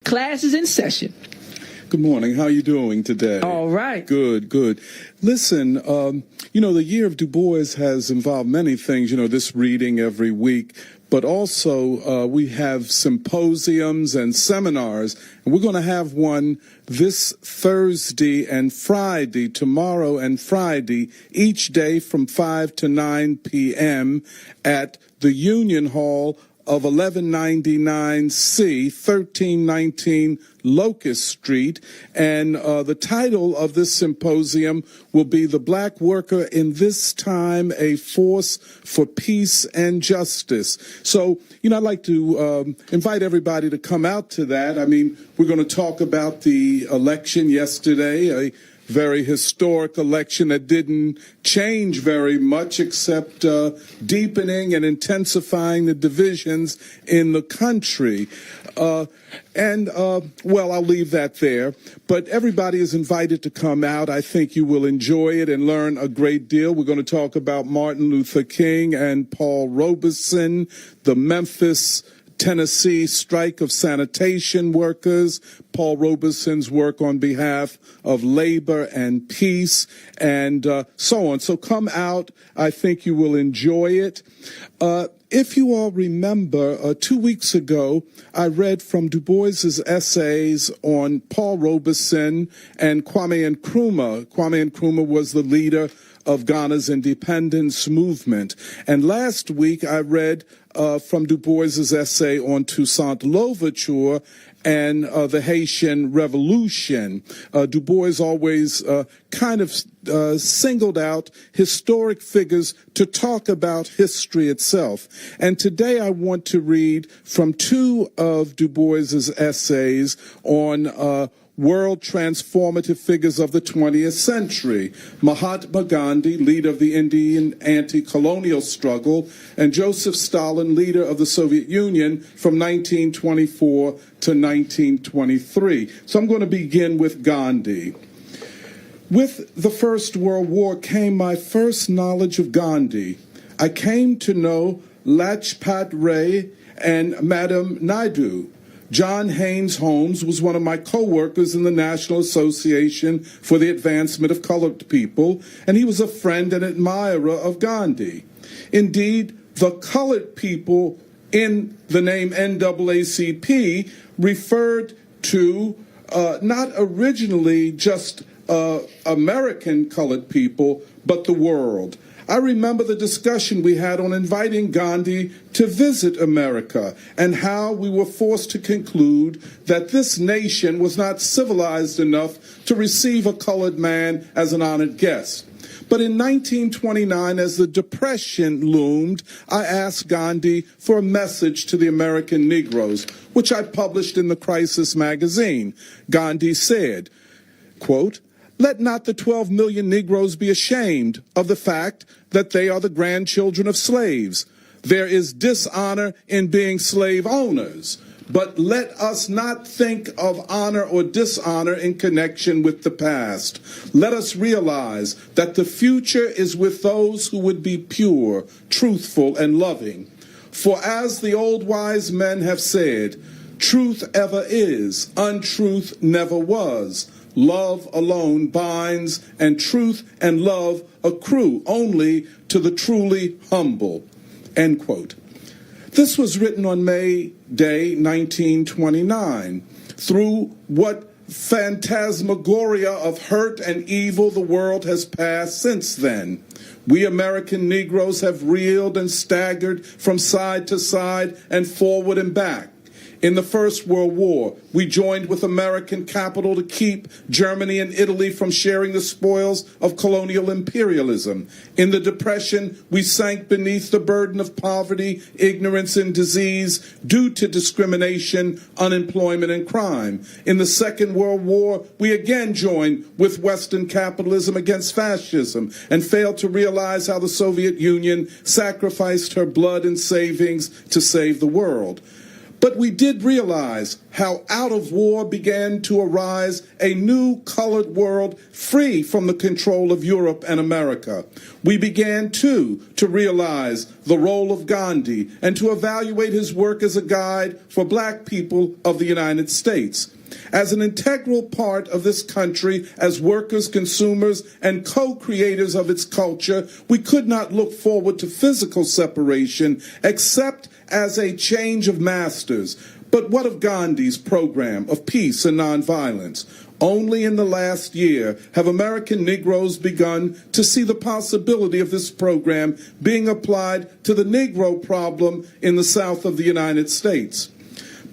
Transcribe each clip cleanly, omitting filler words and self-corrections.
Class is in session. Good morning. How are you doing today? All right. Good. Listen, the year of Du Bois has involved many things, this reading every week, but also we have symposiums and seminars, and we're going to have one this Thursday and Friday, tomorrow and Friday, each day from 5 to 9 p.m. at the Union Hall of 1199C, 1319 Locust Street, and the title of this symposium will be The Black Worker in This Time, a Force for Peace and Justice. So, I'd like to invite everybody to come out to that. We're going to talk about the election yesterday, a very historic election that didn't change very much except deepening and intensifying the divisions in the country. I'll leave that there. But everybody is invited to come out. I think you will enjoy it and learn a great deal. We're going to talk about Martin Luther King and Paul Robeson, the Memphis, Tennessee strike of sanitation workers, Paul Robeson's work on behalf of labor and peace, and so on. So come out. I think you will enjoy it. If you all remember, 2 weeks ago, I read from Du Bois's essays on Paul Robeson and Kwame Nkrumah. Kwame Nkrumah was the leader of Ghana's independence movement. And last week, I read from Du Bois's essay on Toussaint Louverture and the Haitian Revolution. Du Bois always singled out historic figures to talk about history itself. And today I want to read from two of Du Bois's essays on world transformative figures of the 20th century, Mahatma Gandhi, leader of the Indian anti-colonial struggle, and Joseph Stalin, leader of the Soviet Union from 1924 to 1923. So I'm going to begin with Gandhi. With the First World War came my first knowledge of Gandhi. I came to know Lajpat Ray and Madame Naidu. John Haynes Holmes was one of my co-workers in the National Association for the Advancement of Colored People, and he was a friend and admirer of Gandhi. Indeed, the colored people in the name NAACP referred to not originally just American colored people, but the world. I remember the discussion we had on inviting Gandhi to visit America and how we were forced to conclude that this nation was not civilized enough to receive a colored man as an honored guest. But in 1929, as the Depression loomed, I asked Gandhi for a message to the American Negroes, which I published in the Crisis magazine. Gandhi said, quote, "Let not the 12 million Negroes be ashamed of the fact that they are the grandchildren of slaves. There is dishonor in being slave owners, but let us not think of honor or dishonor in connection with the past. Let us realize that the future is with those who would be pure, truthful, and loving. For as the old wise men have said, truth ever is, untruth never was. Love alone binds, and truth and love accrue only to the truly humble." End quote. This was written on May Day, 1929. Through what phantasmagoria of hurt and evil the world has passed since then. We American Negroes have reeled and staggered from side to side and forward and back. In the First World War, we joined with American capital to keep Germany and Italy from sharing the spoils of colonial imperialism. In the Depression, we sank beneath the burden of poverty, ignorance, and disease due to discrimination, unemployment, and crime. In the Second World War, we again joined with Western capitalism against fascism and failed to realize how the Soviet Union sacrificed her blood and savings to save the world. But we did realize how out of war began to arise a new colored world free from the control of Europe and America. We began, too, to realize the role of Gandhi and to evaluate his work as a guide for black people of the United States. As an integral part of this country, as workers, consumers, and co-creators of its culture, we could not look forward to physical separation except as a change of masters. But what of Gandhi's program of peace and nonviolence? Only in the last year have American Negroes begun to see the possibility of this program being applied to the Negro problem in the South of the United States.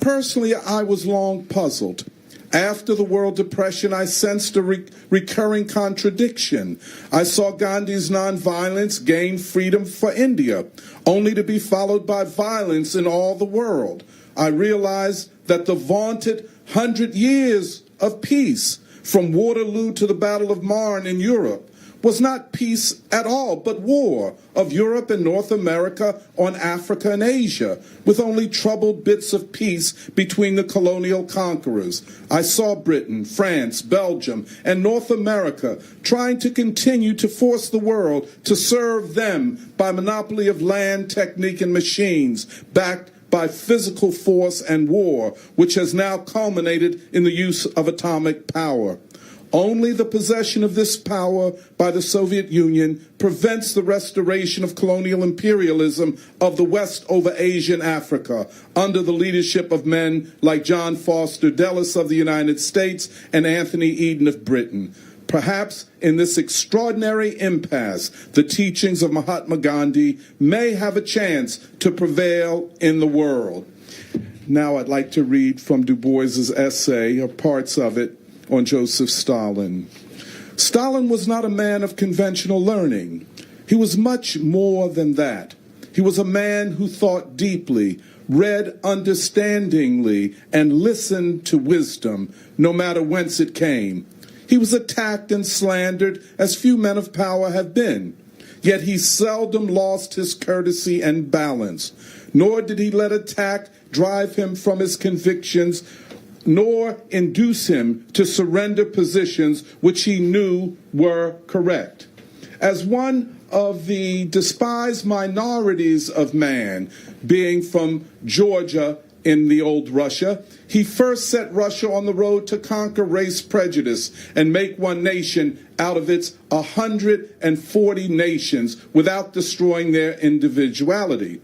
Personally, I was long puzzled. After the World Depression, I sensed a recurring contradiction. I saw Gandhi's nonviolence gain freedom for India, only to be followed by violence in all the world. I realized that the vaunted 100 years of peace, from Waterloo to the Battle of Marne in Europe, was not peace at all, but war of Europe and North America on Africa and Asia, with only troubled bits of peace between the colonial conquerors. I saw Britain, France, Belgium, and North America trying to continue to force the world to serve them by monopoly of land, technique, and machines, backed by physical force and war, which has now culminated in the use of atomic power. Only the possession of this power by the Soviet Union prevents the restoration of colonial imperialism of the West over Asia and Africa under the leadership of men like John Foster Dulles of the United States and Anthony Eden of Britain. Perhaps in this extraordinary impasse, the teachings of Mahatma Gandhi may have a chance to prevail in the world. Now I'd like to read from Du Bois's essay, or parts of it, on Joseph Stalin. Stalin was not a man of conventional learning. He was much more than that. He was a man who thought deeply, read understandingly, and listened to wisdom, no matter whence it came. He was attacked and slandered as few men of power have been. Yet he seldom lost his courtesy and balance, nor did he let attack drive him from his convictions, nor induce him to surrender positions which he knew were correct. As one of the despised minorities of man, being from Georgia in the old Russia, he first set Russia on the road to conquer race prejudice and make one nation out of its 140 nations without destroying their individuality.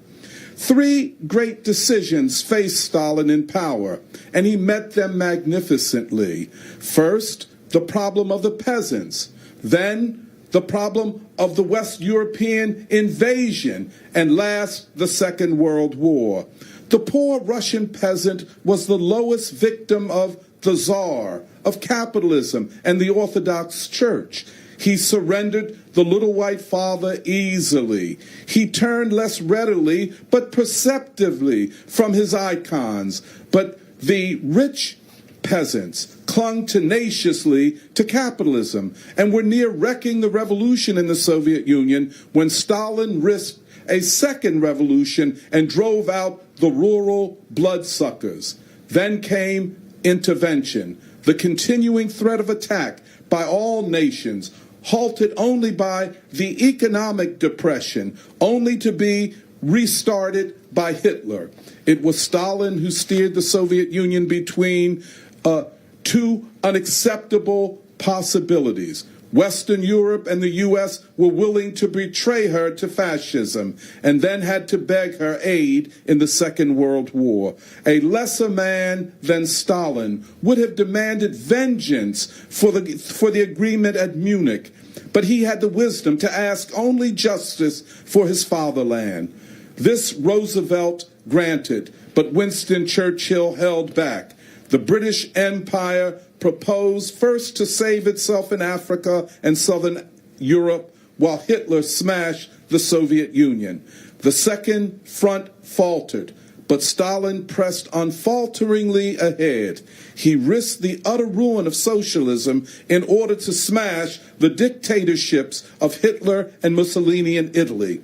3 great decisions faced Stalin in power, and he met them magnificently. First, the problem of the peasants. Then, the problem of the West European invasion. And last, the Second World War. The poor Russian peasant was the lowest victim of the Tsar, of capitalism, and the Orthodox Church. He surrendered the little white father easily. He turned less readily, but perceptively, from his icons. But the rich peasants clung tenaciously to capitalism and were near wrecking the revolution in the Soviet Union when Stalin risked a second revolution and drove out the rural bloodsuckers. Then came intervention, the continuing threat of attack by all nations, halted only by the economic depression, only to be restarted by Hitler. It was Stalin who steered the Soviet Union between 2 unacceptable possibilities. Western Europe and the U.S. were willing to betray her to fascism and then had to beg her aid in the Second World War. A lesser man than Stalin would have demanded vengeance for the agreement at Munich, but he had the wisdom to ask only justice for his fatherland. This Roosevelt granted, but Winston Churchill held back. The British Empire proposed first to save itself in Africa and Southern Europe, while Hitler smashed the Soviet Union. The second front faltered, but Stalin pressed unfalteringly ahead. He risked the utter ruin of socialism in order to smash the dictatorships of Hitler and Mussolini in Italy.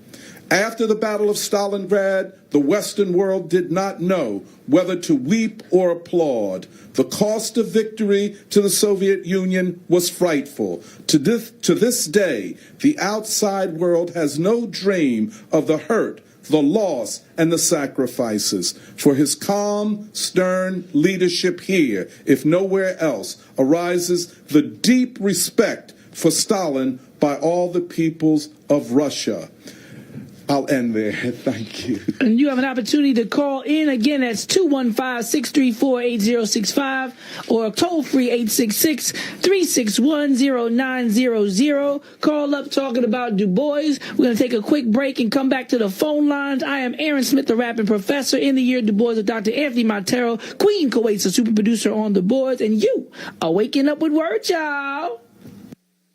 After the Battle of Stalingrad, the Western world did not know whether to weep or applaud. The cost of victory to the Soviet Union was frightful. To this day, the outside world has no dream of the hurt, the loss, and the sacrifices. For his calm, stern leadership here, if nowhere else, arises the deep respect for Stalin by all the peoples of Russia. I'll end there. Thank you. And you have an opportunity to call in. Again, that's 215-634-8065 or toll-free 866-361-0900. Call up talking about Du Bois. We're going to take a quick break and come back to the phone lines. I am Aaron Smith, the rapping professor in the year Du Bois of Dr. Anthony Montero. Queen Kuwait's a super producer on the boards. And you are waking up with word, y'all.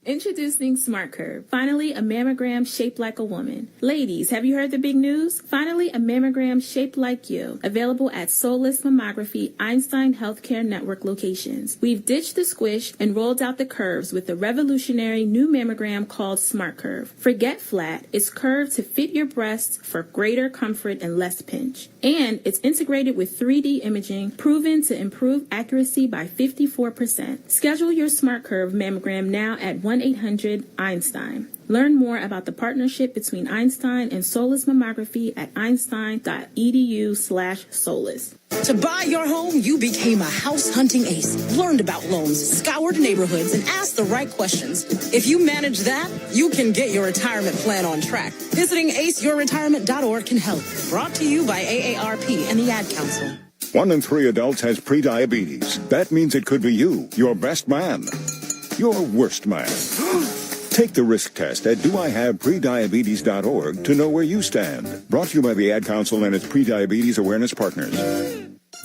Introducing Smart Curve. Finally, a mammogram shaped like a woman. Ladies, have you heard the big news? Finally, a mammogram shaped like you. Available at Soulless Mammography Einstein Healthcare Network locations. We've ditched the squish and rolled out the curves with the revolutionary new mammogram called Smart Curve. Forget flat. It's curved to fit your breasts for greater comfort and less pinch. And it's integrated with 3D imaging, proven to improve accuracy by 54%. Schedule your Smart Curve mammogram now at 1-800-EINSTEIN. Learn more about the partnership between Einstein and Soulless Mammography at einstein.edu/soulless. To buy your home, you became a house hunting ace, learned about loans, scoured neighborhoods, and asked the right questions. If you manage that, you can get your retirement plan on track. Visiting aceyourretirement.org can help. Brought to you by AARP and the Ad Council. 1 in 3 adults has prediabetes. That means it could be you, your best man, your worst man. Take the risk test at doihaveprediabetes.org to know where you stand. Brought to you by the Ad Council and its prediabetes awareness partners.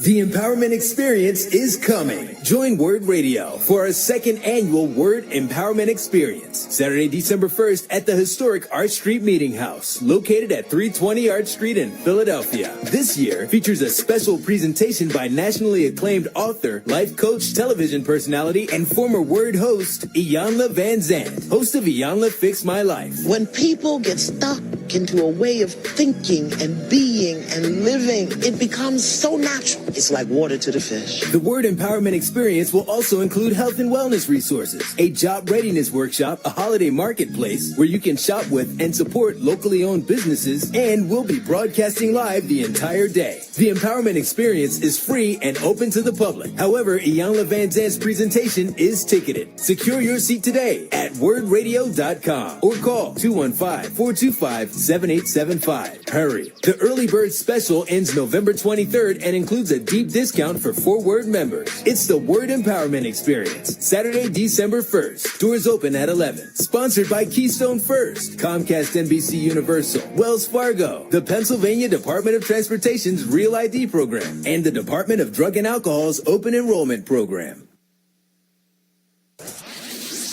The Empowerment Experience is coming. Join WURD Radio for our second annual WURD Empowerment Experience, Saturday, December 1st at the historic Arch Street Meeting House, located at 320 Arch Street in Philadelphia. This year features a special presentation by nationally acclaimed author, life coach, television personality, and former WURD host, Iyanla Van Zandt, host of Iyanla Fix My Life. When people get stuck into a way of thinking and being and living, it becomes so natural. It's like water to the fish. The WURD Empowerment Experience will also include health and wellness resources, a job readiness workshop, a holiday marketplace where you can shop with and support locally owned businesses, and we'll be broadcasting live the entire day. The Empowerment Experience is free and open to the public. However, Iyanla Van Zandt's presentation is ticketed. Secure your seat today at wordradio.com or call 215-425-7875. Hurry. The early bird special ends November 23rd and includes a deep discount for 4 WURD members. It's the WURD Empowerment Experience, Saturday, December 1st. Doors open at 11. Sponsored by Keystone First, Comcast NBC Universal, Wells Fargo, the Pennsylvania Department of Transportation's Real ID program, and the Department of Drug and Alcohol's Open Enrollment program.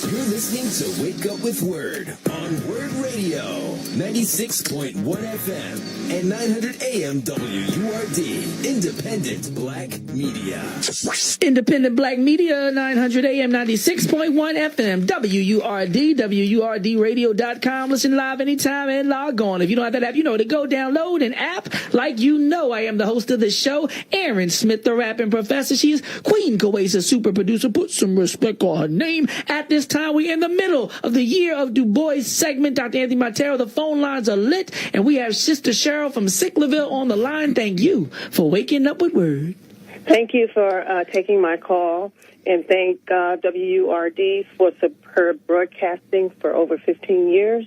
You're listening to Wake Up with WURD on WURD Radio, 96.1 FM and 900 AM WURD, Independent Black Media. Independent Black Media, 900 AM, 96.1 FM, WURD, WURDradio.com. Listen live anytime and log on. If you don't have that app, you know to go download an app. Like you know, I am the host of the show, Aaron Smith, the rapping professor. She is Queen Kuwait's a super producer. Put some respect on her name. At this time, we're in the middle of the Year of Du Bois segment. Dr. Anthony Montero, the phone lines are lit, and we have Sister Cheryl from Sicklerville on the line. Thank you for waking up with WURD. Thank you for taking my call, and thank WURD for superb broadcasting for over 15 years.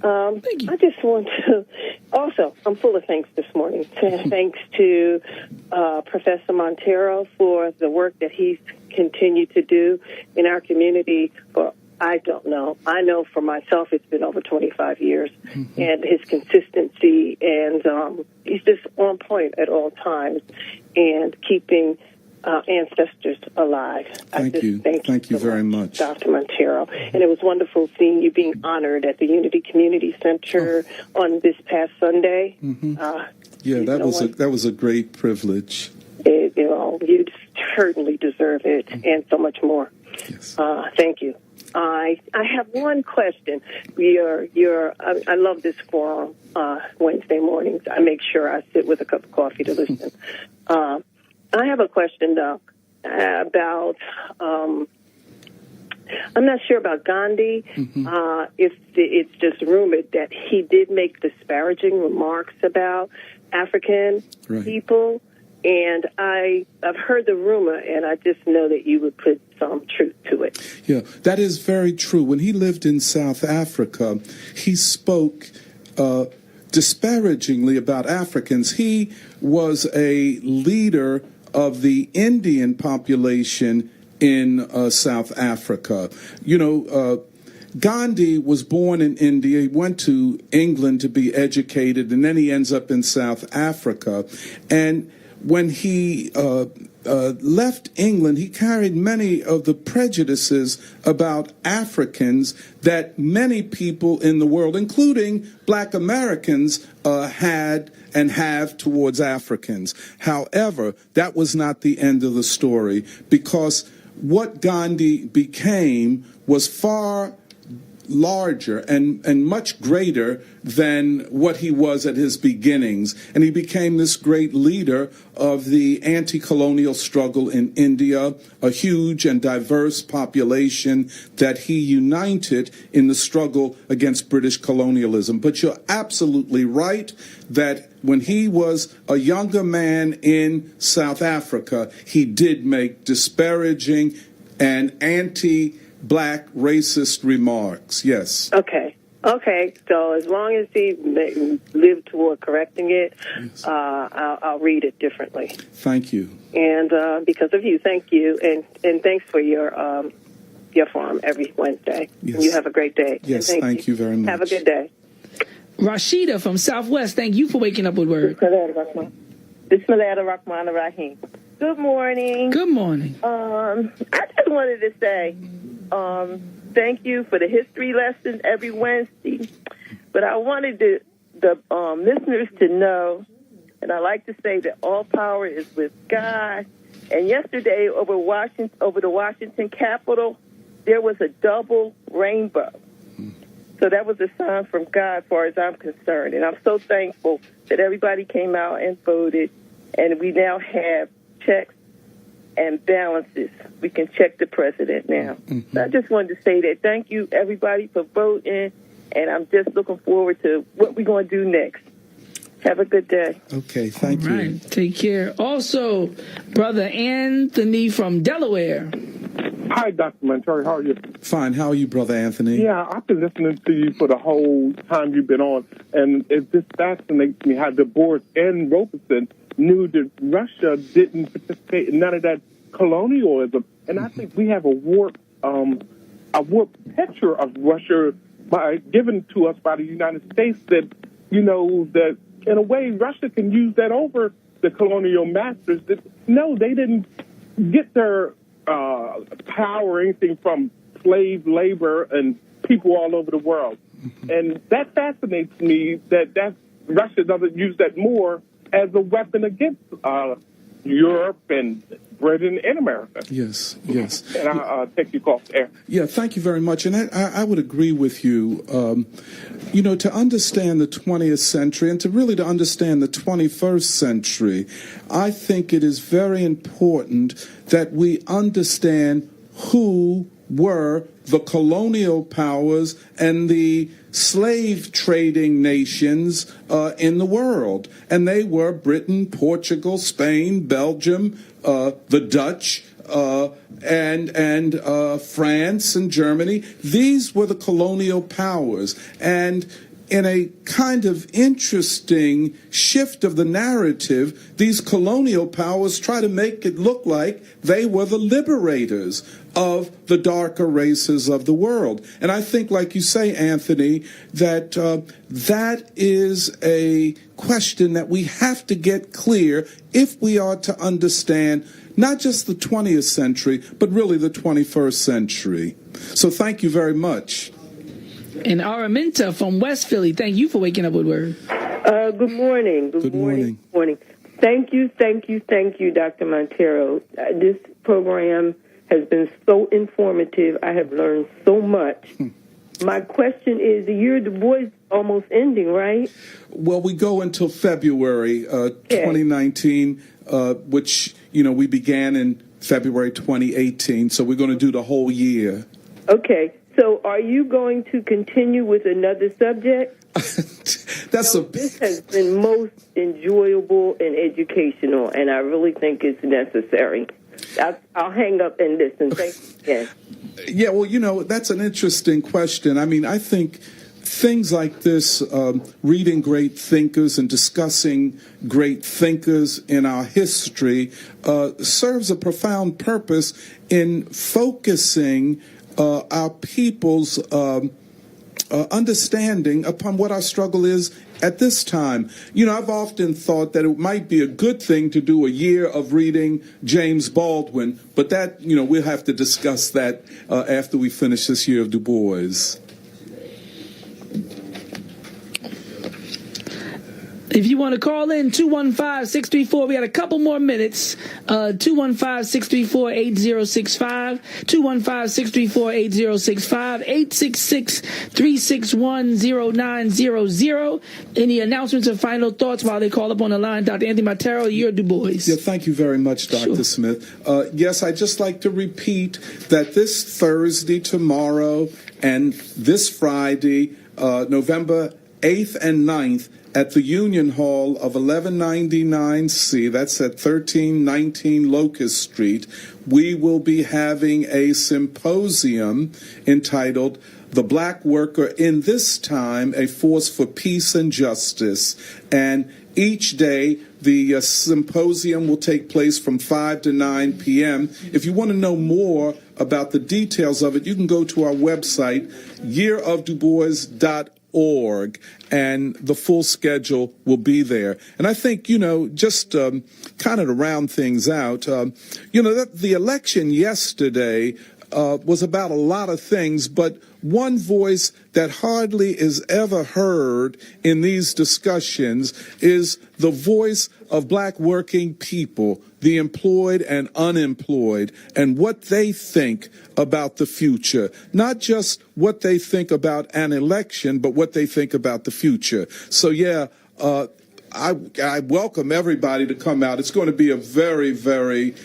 Thank you. I just want to, also, I'm full of thanks this morning. Thanks to Professor Montero for the work that he's continued to do in our community for, I don't know. I know for myself it's been over 25 years, and his consistency, and he's just on point at all times and keeping ancestors alive. Thank you. Thank you very much, Dr. Montero. And it was wonderful seeing you being honored at the Unity Community Center on this past Sunday. Yeah, that was a great privilege. You certainly deserve it, and so much more. Yes. Thank you. I have one question. I love this forum Wednesday mornings. I make sure I sit with a cup of coffee to listen. I have a question, though, about, I'm not sure about Gandhi. If it's just rumored that he did make disparaging remarks about African people. And I've heard the rumor, and I just know that you would put some truth to it. Yeah, that is very true. When he lived in South Africa, he spoke disparagingly about Africans. He was a leader of the Indian population in South Africa. You know, Gandhi was born in India. He went to England to be educated, and then he ends up in South Africa. And when he left England, he carried many of the prejudices about Africans that many people in the world, including black Americans, had and have towards Africans. However, that was not the end of the story, because what Gandhi became was far larger and much greater than what he was at his beginnings. And he became this great leader of the anti-colonial struggle in India, a huge and diverse population that he united in the struggle against British colonialism. But you're absolutely right that when he was a younger man in South Africa, he did make disparaging and anti-black racist remarks. Yes. Okay. So as long as he lived toward correcting it, yes. I'll read it differently. Thank you. And because of you, thank you, and thanks for your forum every Wednesday. Yes. You have a great day. Yes, thank you very much. Have a good day. Rashida from Southwest, thank you for waking up with WURD. Bismillahirrahmanirrahim. Good morning. Good morning. I just wanted to say thank you for the history lesson every Wednesday. But I wanted the listeners to know, and I like to say that all power is with God. And yesterday over the Washington Capitol, there was a double rainbow. So that was a sign from God as far as I'm concerned. And I'm so thankful that everybody came out and voted. And we now have checks and balances. We can check the president now. Mm-hmm. So I just wanted to say that. Thank you, everybody, for voting. And I'm just looking forward to what we're going to do next. Have a good day. Okay, thank you. Right. Take care. Also, Brother Anthony from Delaware. Hi, Dr. Montero. How are you? Fine. How are you, Brother Anthony? Yeah, I've been listening to you for the whole time you've been on, and it just fascinates me how Bois and Robeson knew that Russia didn't participate in none of that colonialism. And I think we have a warped picture of Russia given to us by the United States that, you know, that in a way Russia can use that over the colonial masters. No, they didn't get their power or anything from slave labor and people all over the world. Mm-hmm. And that fascinates me that Russia doesn't use that more as a weapon against Europe and Britain and America. Yes. And I'll take you off air. Yeah, thank you very much. And I would agree with you. You know, to understand the 20th century and to understand the 21st century, I think it is very important that we understand who were the colonial powers and the slave trading nations in the world. And they were Britain, Portugal, Spain, Belgium, the Dutch, and France and Germany. These were the colonial powers. And in a kind of interesting shift of the narrative, these colonial powers try to make it look like they were the liberators of the darker races of the world. And I think, like you say, Anthony, that that is a question that we have to get clear if we are to understand not just the 20th century, but really the 21st century. So thank you very much. And Araminta from West Philly, thank you for waking up with WURD. Good morning. Good morning. Thank you, Dr. Montero. This program has been so informative. I have learned so much. My question is, the year of Du Bois almost ending, right? Well, we go until February 2019, which, we began in February 2018, so we're going to do the whole year. Okay, so are you going to continue with another subject? This has been most enjoyable and educational, and I really think it's necessary. I'll hang up and listen. Thank you again. Yeah, well, that's an interesting question. I mean, I think things like this, reading great thinkers and discussing great thinkers in our history, serves a profound purpose in focusing our people's understanding upon what our struggle is at this time. I've often thought that it might be a good thing to do a year of reading James Baldwin, but that, we'll have to discuss that after we finish this year of Du Bois. If you want to call in, 215-634, we got a couple more minutes, 215-634-8065, 215-634-8065, 866-361-0900. Any announcements or final thoughts while they call up on the line? Dr. Anthony Montero, you're Du Bois. Yeah, thank you very much, Dr. Smith. Yes, I'd just like to repeat that this Thursday, tomorrow, and this Friday, November 8th and 9th, at the Union Hall of 1199C, that's at 1319 Locust Street, we will be having a symposium entitled The Black Worker in This Time, A Force for Peace and Justice. And each day, the symposium will take place from 5 to 9 p.m. If you want to know more about the details of it, you can go to our website, yearofdubois.org. And the full schedule will be there. And I think, just kind of to round things out, that the election yesterday was about a lot of things, but one voice that hardly is ever heard in these discussions is the voice of black working people, the employed and unemployed, and what they think about the future. Not just what they think about an election, but what they think about the future. So, I welcome everybody to come out. It's going to be a very, very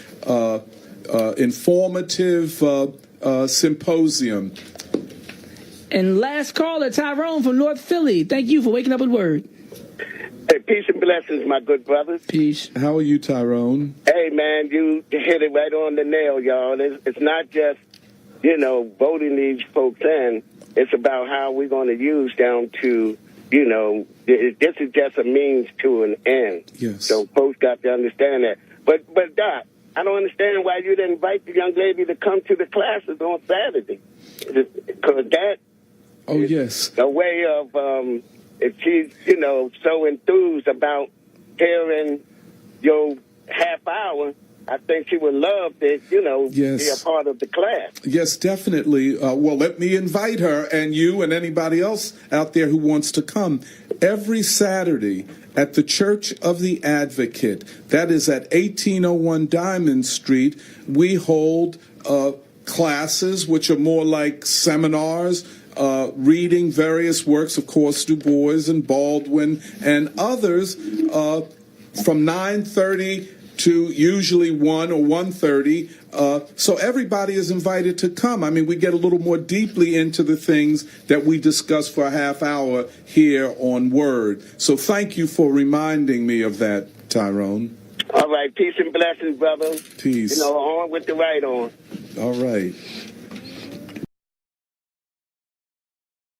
informative symposium. And last caller, Tyrone from North Philly. Thank you for waking up with WURD. Hey, peace and blessings, my good brothers. Peace. How are you, Tyrone? Hey, man, you hit it right on the nail, y'all. It's not just, voting these folks in. It's about how we're going to use them to, this is just a means to an end. Yes. So folks got to understand that. But Doc, I don't understand why you didn't invite the young lady to come to the classes on Saturday. Because that is a way of, if she's, so enthused about hearing your half hour, I think she would love to, be a part of the class. Yes, definitely. Well, let me invite her and you and anybody else out there who wants to come. Every Saturday at the Church of the Advocate, that is at 1801 Diamond Street, we hold classes, which are more like seminars, reading various works, of course, Du Bois and Baldwin and others, from 9:30 to usually 1 or 1:30. So everybody is invited to come. I mean, we get a little more deeply into the things that we discuss for a half hour here on WURD. So thank you for reminding me of that, Tyrone. All right. Peace and blessings, brother. Peace. On with the right on. All right.